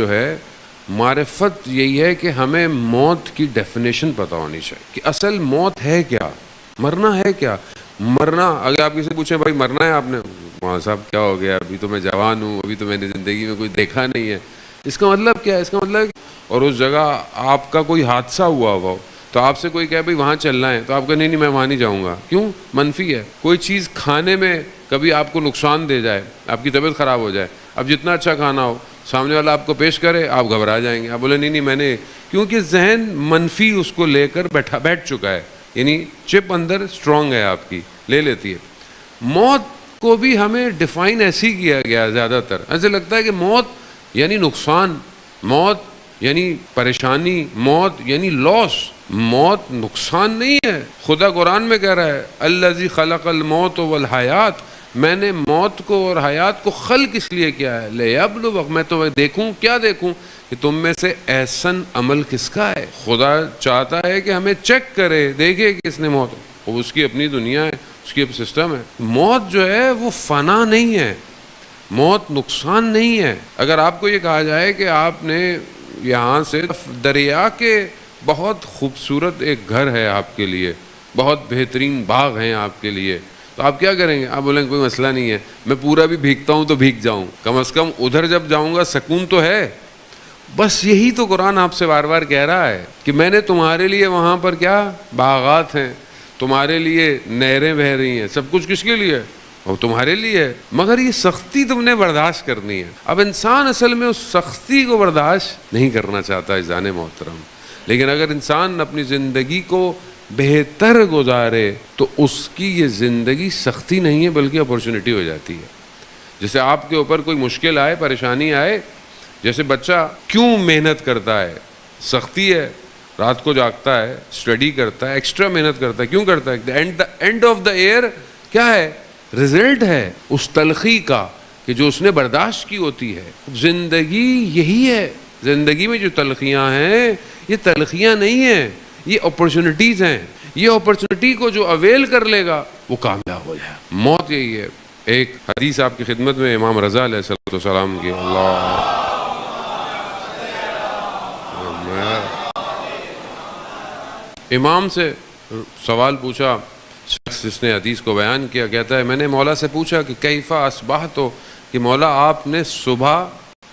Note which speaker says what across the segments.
Speaker 1: جو ہے معرفت یہی ہے کہ ہمیں موت کی ڈیفینیشن پتہ ہونی چاہیے کہ اصل موت ہے کیا، مرنا ہے کیا۔ مرنا، اگر آپ کسی پوچھیں بھائی مرنا ہے آپ نے، وہاں صاحب کیا ہو گیا، ابھی تو میں جوان ہوں، ابھی تو میں نے زندگی میں کوئی دیکھا نہیں ہے، اس کا مطلب کیا ہے؟ اس کا مطلب اور اس جگہ آپ کا کوئی حادثہ ہوا ہو تو آپ سے کوئی کہے بھائی وہاں چلنا ہے، تو آپ کہیں نہیں میں وہاں نہیں جاؤں گا، کیوں؟ منفی ہے۔ کوئی چیز کھانے میں کبھی آپ کو نقصان دے جائے، آپ کی طبیعت خراب ہو جائے، اب جتنا اچھا کھانا ہو سامنے والا آپ کو پیش کرے، آپ گھبرا جائیں گے، آپ بولے نہیں میں نے، کیونکہ ذہن منفی اس کو لے کر بیٹھ چکا ہے، یعنی چپ اندر اسٹرانگ ہے آپ کی، لے لیتی ہے۔ موت کو بھی ہمیں ڈیفائن ایسی کیا گیا زیادہ تر، ایسے لگتا ہے کہ موت یعنی نقصان، موت یعنی پریشانی، موت یعنی لاس۔ موت نقصان نہیں ہے۔ خدا قرآن میں کہہ رہا ہے الذی خلق الموت والحیات، میں نے موت کو اور حیات کو خلق اس لیے کیا ہے لیبلوک، میں تو دیکھوں، کیا دیکھوں کہ تم میں سے احسن عمل کس کا ہے۔ خدا چاہتا ہے کہ ہمیں چیک کرے، دیکھے کہ اس نے موت، وہ اس کی اپنی دنیا ہے، اس کی سسٹم ہے۔ موت جو ہے وہ فنا نہیں ہے، موت نقصان نہیں ہے۔ اگر آپ کو یہ کہا جائے کہ آپ نے یہاں سے دریا کے بہت خوبصورت ایک گھر ہے آپ کے لیے، بہت بہترین باغ ہیں آپ کے لیے، تو آپ کیا کریں گے؟ آپ بولیں کوئی مسئلہ نہیں ہے، میں پورا بھی بھیگتا ہوں تو بھیگ جاؤں، کم از کم ادھر جب جاؤں گا سکون تو ہے۔ بس یہی تو قرآن آپ سے بار بار کہہ رہا ہے کہ میں نے تمہارے لیے وہاں پر کیا باغات ہیں، تمہارے لیے نہریں بہہ رہی ہیں، سب کچھ کس کے لیے؟ وہ تمہارے لیے ہے، مگر یہ سختی تم نے برداشت کرنی ہے۔ اب انسان اصل میں اس سختی کو برداشت نہیں کرنا چاہتا عزیزان محترم، لیکن اگر انسان اپنی زندگی کو بہتر گزارے تو اس کی یہ زندگی سختی نہیں ہے بلکہ اپورچونٹی ہو جاتی ہے۔ جیسے آپ کے اوپر کوئی مشکل آئے، پریشانی آئے، جیسے بچہ کیوں محنت کرتا ہے؟ سختی ہے، رات کو جاگتا ہے، اسٹڈی کرتا ہے، ایکسٹرا محنت کرتا ہے، کیوں کرتا ہے؟ اینڈ آف دا ایئر کیا ہے؟ رزلٹ ہے اس تلخی کا کہ جو اس نے برداشت کی ہوتی ہے۔ زندگی یہی ہے، زندگی میں جو تلخیاں ہیں یہ تلخیاں نہیں ہیں، یہ اپرچونٹیز ہیں۔ یہ اپرچونٹی کو جو اویل کر لے گا وہ کامیاب ہو جائے۔ موت یہی ہے۔ ایک حدیث آپ کی خدمت میں امام رضا علیہ السلام کی، اللہ امام سے سوال پوچھا شخص جس نے حدیث کو بیان کیا، کہتا ہے میں نے مولا سے پوچھا کہ کیفا اصبحت، کہ مولا آپ نے صبح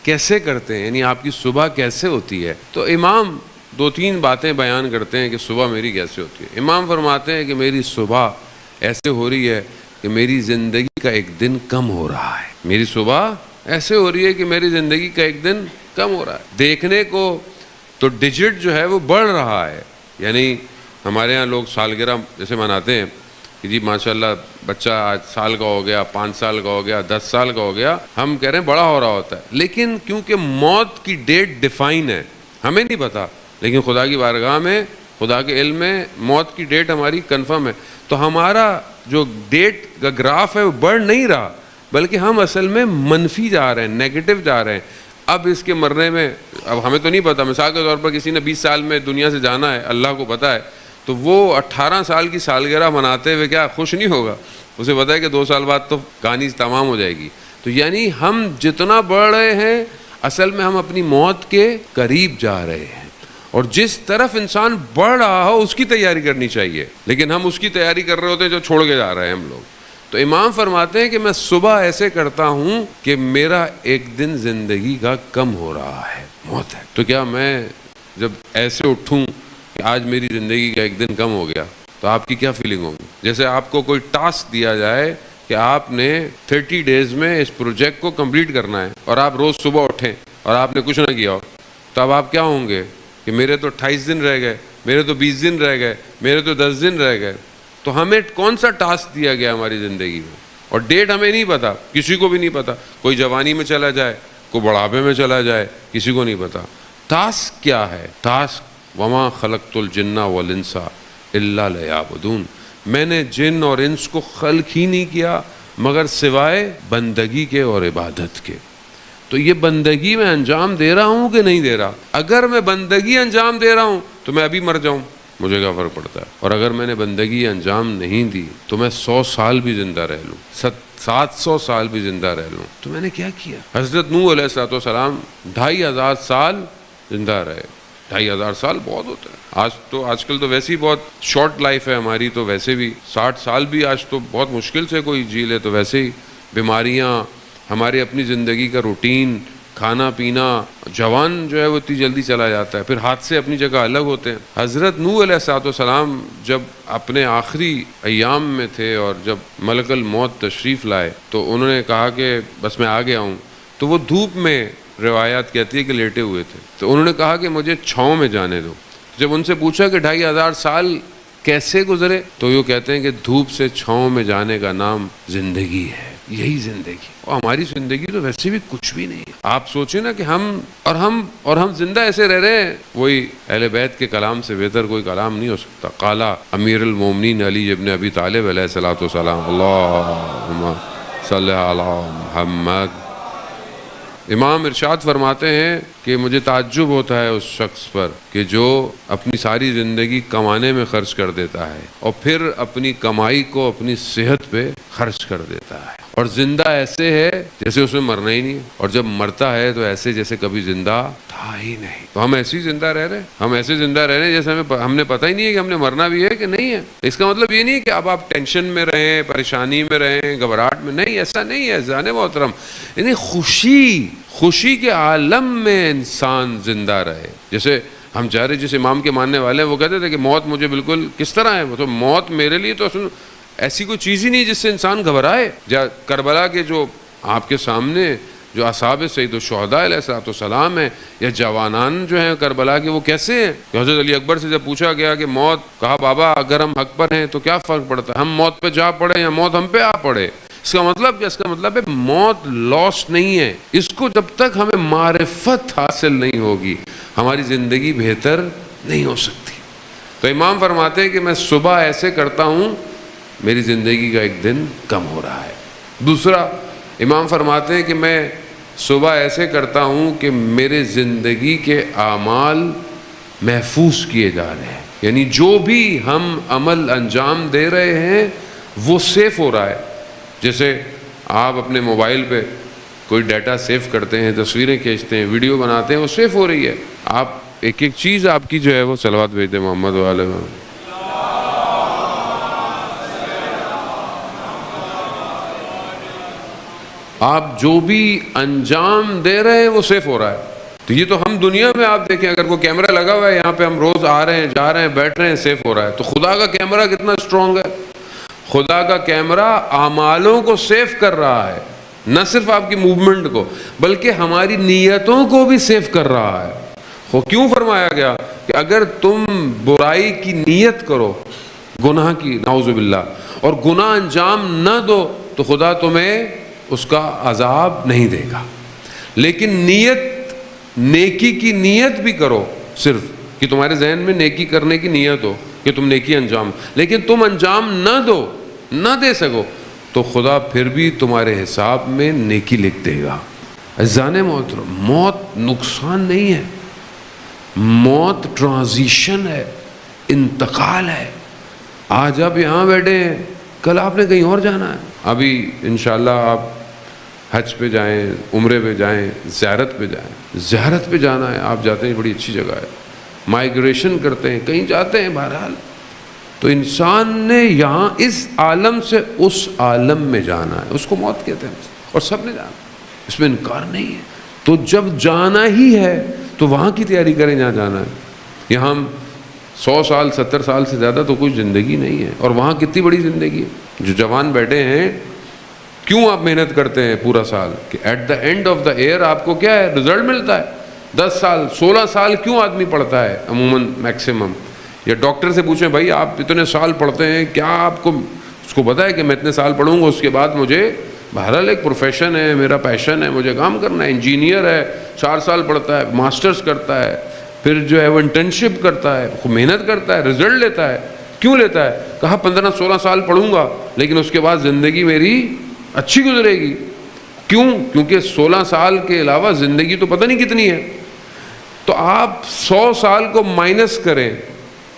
Speaker 1: کیسے کرتے ہیں، یعنی آپ کی صبح کیسے ہوتی ہے؟ تو امام دو تین باتیں بیان کرتے ہیں کہ صبح میری کیسے ہوتی ہے۔ امام فرماتے ہیں کہ میری صبح ایسے ہو رہی ہے کہ میری زندگی کا ایک دن کم ہو رہا ہے۔ میری صبح ایسے ہو رہی ہے کہ میری زندگی کا ایک دن کم ہو رہا ہے۔ دیکھنے کو تو ڈیجٹ جو ہے وہ بڑھ رہا ہے، یعنی ہمارے ہاں لوگ سالگرہ جیسے مناتے ہیں کہ جی ماشاءاللہ بچہ آج سال کا ہو گیا، 5 سال کا ہو گیا، 10 سال کا ہو گیا، ہم کہہ رہے ہیں بڑا ہو رہا ہوتا ہے، لیکن کیونکہ موت کی ڈیٹ ڈیفائن ہے، ہمیں نہیں پتا، لیکن خدا کی بارگاہ میں، خدا کے علم میں موت کی ڈیٹ ہماری کنفرم ہے، تو ہمارا جو ڈیٹ کا گراف ہے وہ بڑھ نہیں رہا، بلکہ ہم اصل میں منفی جا رہے ہیں، نیگیٹو جا رہے ہیں۔ اب اس کے مرنے میں اب ہمیں تو نہیں پتا، مثال کے طور پر کسی نے 20 سال میں دنیا سے جانا ہے، اللہ کو پتا ہے، تو وہ 18 سال کی سالگرہ مناتے ہوئے کیا خوش نہیں ہوگا؟ اسے پتا ہے کہ 2 سال بعد تو کہانی تمام ہو جائے گی۔ تو یعنی ہم جتنا بڑھ رہے ہیں اصل میں ہم اپنی موت کے قریب جا رہے ہیں، اور جس طرف انسان بڑھ رہا ہو اس کی تیاری کرنی چاہیے، لیکن ہم اس کی تیاری کر رہے ہوتے ہیں جو چھوڑ کے جا رہے ہیں ہم لوگ۔ تو امام فرماتے ہیں کہ میں صبح ایسے کرتا ہوں کہ میرا ایک دن زندگی کا کم ہو رہا ہے، موت ہے، تو کیا میں جب ایسے اٹھوں کہ آج میری زندگی کا ایک دن کم ہو گیا تو آپ کی کیا فیلنگ ہوگی؟ جیسے آپ کو کوئی ٹاسک دیا جائے کہ آپ نے 30 ڈیز میں اس پروجیکٹ کو کمپلیٹ کرنا ہے، اور آپ روز صبح اٹھیں اور آپ نے کچھ نہ کیا ہو، تو اب آپ کیا ہوں گے کہ میرے تو 28 دن رہ گئے، میرے تو 20 دن رہ گئے، میرے تو 10 دن رہ گئے۔ تو ہمیں کون سا ٹاسک دیا گیا ہماری زندگی میں، اور ڈیٹ ہمیں نہیں پتا، کسی کو بھی نہیں پتا، کوئی جوانی میں چلا جائے، کوئی بڑھاپے میں چلا جائے، کسی کو نہیں پتا۔ ٹاسک کیا ہے؟ ٹاسک وما خلقت الجن والانس الا لیعبدون، میں نے جن اور انس کو خلق ہی نہیں کیا مگر سوائے بندگی کے اور عبادت کے۔ تو یہ بندگی میں انجام دے رہا ہوں کہ نہیں دے رہا؟ اگر میں بندگی انجام دے رہا ہوں تو میں ابھی مر جاؤں، مجھے کیا فرق پڑتا ہے؟ اور اگر میں نے بندگی انجام نہیں دی تو میں 100 سال بھی زندہ رہ لوں، 700 سال بھی زندہ رہ لوں، تو میں نے کیا کیا؟ حضرت نوح علیہ السلام 2500 سال زندہ رہے۔ 2500 سال بہت ہوتا ہے۔ آج کل تو ویسے ہی بہت شارٹ لائف ہے ہماری، تو ویسے بھی 60 سال بھی آج تو بہت مشکل سے کوئی جی لے، تو ویسے ہی بیماریاں، ہمارے اپنی زندگی کا روٹین، کھانا پینا، جوان جو ہے وہ اتنی جلدی چلا جاتا ہے، پھر حادثے اپنی جگہ الگ ہوتے ہیں۔ حضرت نوح علیہ السلام جب اپنے آخری ایام میں تھے اور جب ملک الموت تشریف لائے تو انہوں نے کہا کہ بس میں آ گیا ہوں، تو وہ دھوپ میں، روایات کہتی ہے کہ لیٹے ہوئے تھے، تو انہوں نے کہا کہ مجھے چھاؤں میں جانے دو۔ جب ان سے پوچھا کہ 2500 سال کیسے گزرے، تو یہ کہتے ہیں کہ دھوپ سے چھاؤں میں جانے کا نام زندگی ہے، یہی زندگی۔ اور ہماری زندگی تو ویسے بھی کچھ بھی نہیں ہے۔ آپ سوچیں نا کہ ہم زندہ ایسے رہ رہے ہیں، وہی اہل بیت کے کلام سے بہتر کوئی کلام نہیں ہو سکتا۔ قالا امیر المومنین علی ابن ابی طالب علیہ الصلوۃ والسلام، اللہم صلی علی محمد۔ امام ارشاد فرماتے ہیں کہ مجھے تعجب ہوتا ہے اس شخص پر کہ جو اپنی ساری زندگی کمانے میں خرچ کر دیتا ہے اور پھر اپنی کمائی کو اپنی صحت پہ خرچ کر دیتا ہے، اور زندہ ایسے ہے جیسے اس میں مرنا ہی نہیں، اور جب مرتا ہے تو ایسے جیسے کبھی زندہ تھا ہی نہیں۔ تو ہم ایسے ہی زندہ رہ رہے ہیں، ہم ایسے زندہ رہ رہے ہیں جیسے ہم نے پتہ ہی نہیں ہے کہ ہم نے مرنا بھی ہے کہ نہیں ہے۔ اس کا مطلب یہ نہیں کہ اب آپ ٹینشن میں رہیں، پریشانی میں رہیں، گھبراہٹ میں، نہیں، ایسا نہیں ہے جان محترم۔ یعنی خوشی کے عالم میں انسان زندہ رہے۔ جیسے ہم چاہ رہے، جس امام کے ماننے والے ہیں وہ کہتے تھے کہ موت مجھے بالکل کس طرح ہے، وہ تو موت میرے لیے تو ایسی کوئی چیز ہی نہیں جس سے انسان گھبرائے۔ کربلا کے جو آپ کے سامنے جو اصحاب سید الشہداء علیہ السلام ہیں یا جوانان جو ہیں کربلا کے، وہ کیسے ہیں؟ کہ حضرت علی اکبر سے جب پوچھا گیا کہ موت، کہا بابا اگر ہم حق پر ہیں تو کیا فرق پڑتا ہے، ہم موت پہ جا پڑے یا موت ہم پہ آ پڑے۔ اس کا مطلب ہے موت لاس نہیں ہے، اس کو جب تک ہمیں معرفت حاصل نہیں ہوگی ہماری زندگی بہتر نہیں ہو سکتی۔ تو امام فرماتے ہیں کہ میں صبح ایسے کرتا ہوں میری زندگی کا ایک دن کم ہو رہا ہے۔ دوسرا امام فرماتے ہیں کہ میں صبح ایسے کرتا ہوں کہ میرے زندگی کے اعمال محفوظ کیے جا رہے ہیں، یعنی جو بھی ہم عمل انجام دے رہے ہیں وہ سیف ہو رہا ہے۔ جیسے آپ اپنے موبائل پہ کوئی ڈیٹا سیو کرتے ہیں، تصویریں کھینچتے ہیں، ویڈیو بناتے ہیں، وہ سیف ہو رہی ہے۔ آپ ایک ایک چیز آپ کی جو ہے وہ صلوات بھیجتے محمد والے میں۔ آپ جو بھی انجام دے رہے ہیں وہ سیف ہو رہا ہے۔ تو یہ تو ہم دنیا میں آپ دیکھیں، اگر کوئی کیمرہ لگا ہوا ہے یہاں پہ، ہم روز آ رہے ہیں، جا رہے ہیں، بیٹھ رہے ہیں، سیف ہو رہا ہے۔ تو خدا کا کیمرہ کتنا اسٹرانگ ہے؟ خدا کا کیمرہ اعمالوں کو سیف کر رہا ہے، نہ صرف آپ کی موومنٹ کو بلکہ ہماری نیتوں کو بھی سیف کر رہا ہے۔ وہ کیوں فرمایا گیا کہ اگر تم برائی کی نیت کرو، گناہ کی، نعوذ باللہ، اور گناہ انجام نہ دو تو خدا تمہیں اس کا عذاب نہیں دے گا۔ لیکن نیکی کی نیت بھی کرو، صرف کہ تمہارے ذہن میں نیکی کرنے کی نیت ہو کہ تم نیکی انجام، لیکن تم انجام نہ دے سکو تو خدا پھر بھی تمہارے حساب میں نیکی لکھ دے گا۔ عزیزان محترم، موت نقصان نہیں ہے، موت ٹرانزیشن ہے، انتقال ہے۔ آج آپ یہاں بیٹھے ہیں، کل آپ نے کہیں اور جانا ہے۔ ابھی انشاءاللہ آپ حج پہ جائیں، عمرے پہ جائیں، زیارت پہ جانا ہے، آپ جاتے ہیں، بڑی اچھی جگہ ہے، مائیگریشن کرتے ہیں، کہیں جاتے ہیں، بہرحال تو انسان نے یہاں اس عالم سے اس عالم میں جانا ہے، اس کو موت کہتے ہیں، اور سب نے جانا، اس میں انکار نہیں ہے۔ تو جب جانا ہی ہے تو وہاں کی تیاری کریں جہاں جانا ہے۔ یہاں 100 سال 70 سال سے زیادہ تو کوئی زندگی نہیں ہے، اور وہاں کتنی بڑی زندگی ہے۔ جو جوان بیٹھے ہیں، کیوں آپ محنت کرتے ہیں پورا سال کہ at the end of the year آپ کو کیا ہے، رزلٹ ملتا ہے۔ 10 سال 16 سال کیوں آدمی پڑھتا ہے عموماً میکسیمم؟ یا ڈاکٹر سے پوچھیں بھائی آپ اتنے سال پڑھتے ہیں، کیا آپ کو اس کو پتہ ہے کہ میں اتنے سال پڑھوں گا، اس کے بعد مجھے بہرحال ایک پروفیشن ہے، میرا پیشن ہے، مجھے کام کرنا ہے۔ انجینئر ہے، 4 سال پڑھتا ہے، ماسٹرز کرتا ہے، پھر جو ہے وہ انٹرنشپ کرتا ہے، خوب محنت کرتا ہے، رزلٹ لیتا ہے۔ کیوں لیتا ہے؟ کہا 15-16 سال پڑھوں گا لیکن اس کے بعد زندگی میری اچھی گزرے گی۔ کیوں؟ کیونکہ 16 سال کے علاوہ زندگی تو پتہ نہیں کتنی ہے۔ تو آپ 100 سال کو مائنس کریں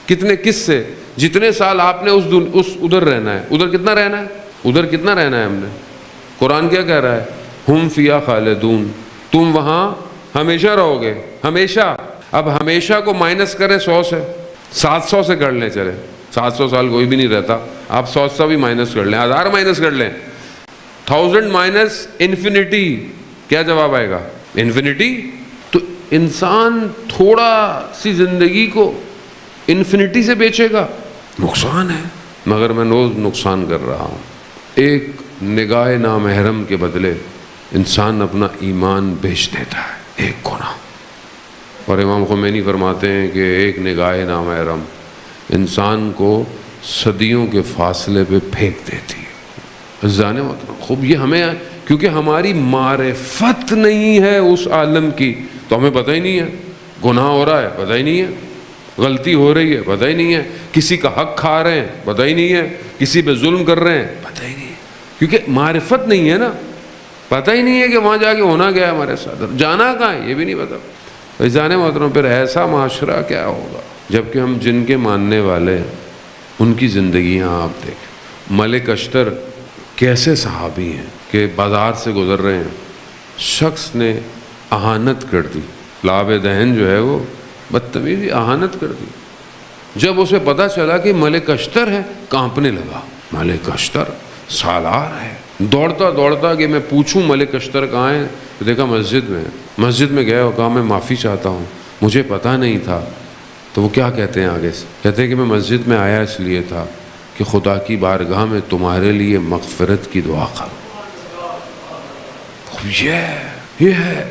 Speaker 1: کتنے کس سے؟ جتنے سال آپ نے اس ادھر رہنا ہے. ادھر کتنا رہنا ہے؟ ادھر کتنا رہنا ہے ہم نے؟ قرآن کیا کہہ رہا ہے؟ ہم فیہا خالدون، تم وہاں ہمیشہ رہو گے، ہمیشہ. اب ہمیشہ کو مائنس کریں 100 سے، 700 سے کر لیں. چلے 700 سال کوئی بھی نہیں رہتا، آپ 100 بھی مائنس کر لیں، 1000 مائنس کر لیں. 1000 مائنس انفینٹی، کیا جواب آئے گا؟ انفینٹی. تو انسان تھوڑا سی زندگی کو انفینٹی سے بیچے گا، نقصان ہے. مگر میں روز نقصان کر رہا ہوں. ایک نگاہ نامحرم کے بدلے انسان اپنا ایمان بیچ دیتا ہے، ایک گناہ. اور امام خمینی فرماتے ہیں کہ ایک نگاہ نامحرم انسان کو صدیوں کے فاصلے پہ پھینک دیتی ہے. جانے مطلب خوب یہ ہمیں، کیونکہ ہماری معرفت نہیں ہے اس عالم کی، تو ہمیں پتہ ہی نہیں ہے گناہ ہو رہا ہے، پتہ ہی نہیں ہے غلطی ہو رہی ہے، پتہ ہی نہیں ہے کسی کا حق کھا رہے ہیں، پتہ ہی نہیں ہے کسی پہ ظلم کر رہے ہیں، پتہ ہی نہیں ہے. کیونکہ معرفت نہیں ہے نا، پتہ ہی نہیں ہے کہ وہاں جا کے ہونا کیا ہے ہمارے ساتھ، جانا کہاں ہے یہ بھی نہیں پتہ. جانے محترم پھر ایسا معاشرہ کیا ہوگا جبکہ ہم جن کے ماننے والے ہیں ان کی زندگیاں آپ دیکھیں. ملک اشتر کیسے صحابی ہیں کہ بازار سے گزر رہے ہیں، شخص نے اہانت کر دی، لاب دہن جو ہے وہ بدتمیزی اہانت کر دی. جب اسے پتہ چلا کہ ملک اشتر ہے، کانپنے لگا. ملک اشتر سالار ہے. دوڑتا دوڑتا کہ میں پوچھوں ملک اشتر کہاں ہے، تو دیکھا مسجد میں گیا اور کہا میں معافی چاہتا ہوں، مجھے پتہ نہیں تھا. تو وہ کیا کہتے ہیں آگے سے؟ کہتے ہیں کہ میں مسجد میں آیا اس لیے تھا کہ خدا کی بارگاہ میں تمہارے لیے مغفرت کی دعا کروں. یہ ہے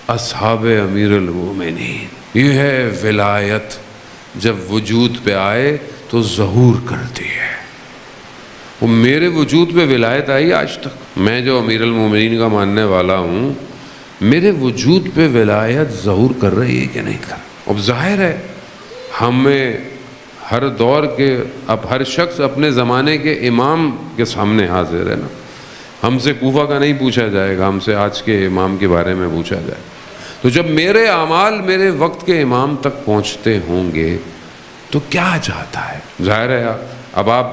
Speaker 1: اصحاب امیر المومنین، یہ ہے ولایت. جب وجود پہ آئے تو ظہور کرتی ہے. وہ میرے وجود پہ ولایت آئی آج تک، میں جو امیر المومنین کا ماننے والا ہوں، میرے وجود پہ ولایت ظہور کر رہی ہے کہ نہیں کر. اب ظاہر ہے ہمیں ہر دور کے، اب ہر شخص اپنے زمانے کے امام کے سامنے حاضر ہے نا. ہم سے کوفہ کا نہیں پوچھا جائے گا، ہم سے آج کے امام کے بارے میں پوچھا جائے. تو جب میرے اعمال میرے وقت کے امام تک پہنچتے ہوں گے تو کیا چاہتا ہے؟ ظاہر ہے اب آپ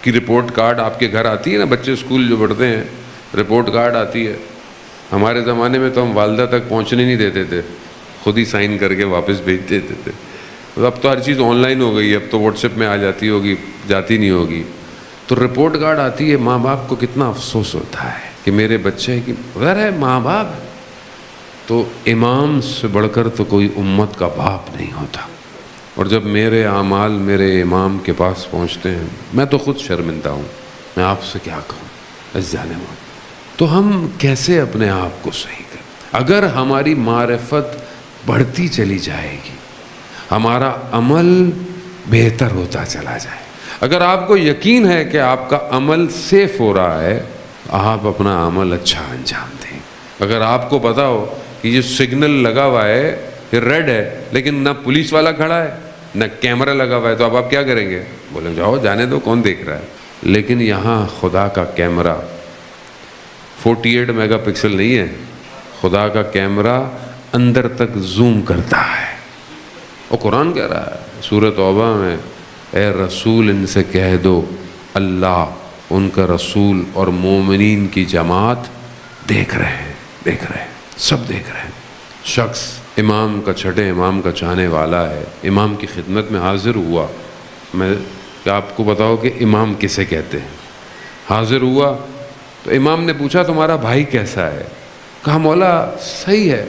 Speaker 1: کی رپورٹ کارڈ آپ کے گھر آتی ہے نا، بچے اسکول جو پڑھتے ہیں رپورٹ کارڈ آتی ہے. ہمارے زمانے میں تو ہم والدہ تک پہنچنے نہیں دیتے تھے، خود ہی سائن کر کے واپس بھیج دیتے تھے. اب تو ہر چیز آن لائن ہو گئی ہے، اب تو واٹس ایپ میں آ جاتی ہوگی، جاتی نہیں ہوگی. تو رپورٹ کارڈ آتی ہے، ماں باپ کو کتنا افسوس ہوتا ہے کہ میرے بچے کی غیر ہے ماں باپ. تو امام سے بڑھ کر تو کوئی امت کا باپ نہیں ہوتا. اور جب میرے اعمال میرے امام کے پاس پہنچتے ہیں، میں تو خود شرمندہ ہوں، میں آپ سے کیا کہوں جانے میں. تو ہم کیسے اپنے آپ کو صحیح کریں؟ اگر ہماری معرفت بڑھتی چلی جائے گی، ہمارا عمل بہتر ہوتا چلا جائے. اگر آپ کو یقین ہے کہ آپ کا عمل سیف ہو رہا ہے، آپ اپنا عمل اچھا انجام دیں. اگر آپ کو پتا ہو کہ یہ سگنل لگا ہوا ہے، یہ ریڈ ہے، لیکن نہ پولیس والا کھڑا ہے نہ کیمرہ لگا ہوا ہے، تو اب آپ کیا کریں گے؟ بولیں جاؤ جانے دو، کون دیکھ رہا ہے. لیکن یہاں خدا کا کیمرہ 48 میگا پکسل نہیں ہے، خدا کا کیمرہ اندر تک زوم کرتا ہے. اور قرآن کہہ رہا ہے سورۃ توبہ میں، اے رسول ان سے کہہ دو اللہ، ان کا رسول اور مومنین کی جماعت دیکھ رہے ہیں، سب دیکھ رہے ہیں. شخص امام کا، چھٹے امام کا چاہنے والا ہے، امام کی خدمت میں حاضر ہوا. میں کہ آپ کو بتاؤ کہ امام کسے کہتے ہیں. حاضر ہوا تو امام نے پوچھا تمہارا بھائی کیسا ہے؟ کہا مولا صحیح ہے،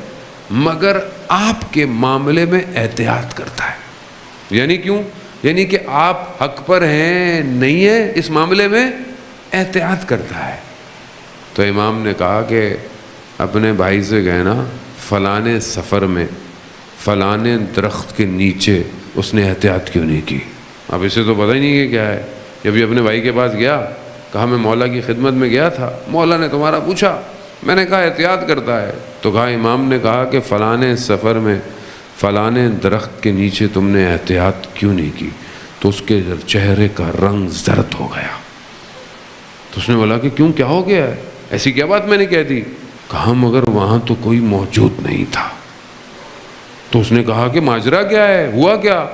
Speaker 1: مگر آپ کے معاملے میں احتیاط کرتا ہے. یعنی کیوں؟ یعنی کہ آپ حق پر ہیں نہیں ہیں، اس معاملے میں احتیاط کرتا ہے. تو امام نے کہا کہ اپنے بھائی سے کہنا فلانے سفر میں فلانے درخت کے نیچے اس نے احتیاط کیوں نہیں کی. اب اسے تو پتہ ہی نہیں کہ کیا ہے. جب یہ اپنے بھائی کے پاس گیا، کہا میں مولا کی خدمت میں گیا تھا، مولا نے تمہارا پوچھا، میں نے کہا احتیاط کرتا ہے. تو کہا امام نے کہا کہ فلانے سفر میں فلانے درخت کے نیچے تم نے احتیاط کیوں نہیں کی؟ تو اس کے چہرے کا رنگ زرد ہو گیا. تو اس نے بولا کہ کیوں، کیا ہو گیا ہے؟ ایسی کیا بات میں نے کہہ دی؟ کہا مگر وہاں تو کوئی موجود نہیں تھا. تو اس نے کہا کہ ماجرا کیا ہے، ہوا کیا؟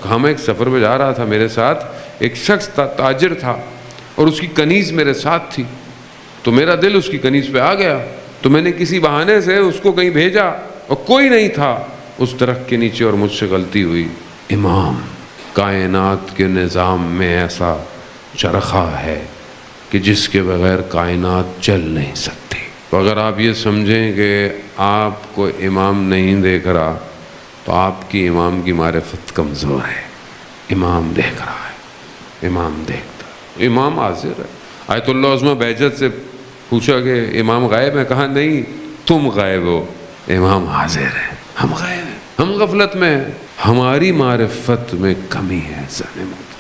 Speaker 1: کہا میں ایک سفر پہ جا رہا تھا، میرے ساتھ ایک شخص تھا، تاجر تھا، اور اس کی کنیز میرے ساتھ تھی، تو میرا دل اس کی کنیز پہ آ گیا، تو میں نے کسی بہانے سے اس کو کہیں بھیجا، اور کوئی نہیں تھا اس درخت کے نیچے، اور مجھ سے غلطی ہوئی۔ امام کائنات کے نظام میں ایسا چرخہ ہے کہ جس کے بغیر کائنات چل نہیں سکتی۔ تو اگر آپ یہ سمجھیں کہ آپ کو امام نہیں دیکھ رہا تو آپ کی امام کی معرفت کمزور ہے۔ امام دیکھ رہا ہے، امام دیکھتا ہے، امام حاضر ہے۔ آیت اللہ عظمہ بہجت سے پوچھا کہ امام غائب ہے؟ کہا نہیں، تم غائب ہو، امام حاضر ہے، ہم غائب ہیں، ہم غفلت میں ہیں، ہماری معرفت میں کمی ہے۔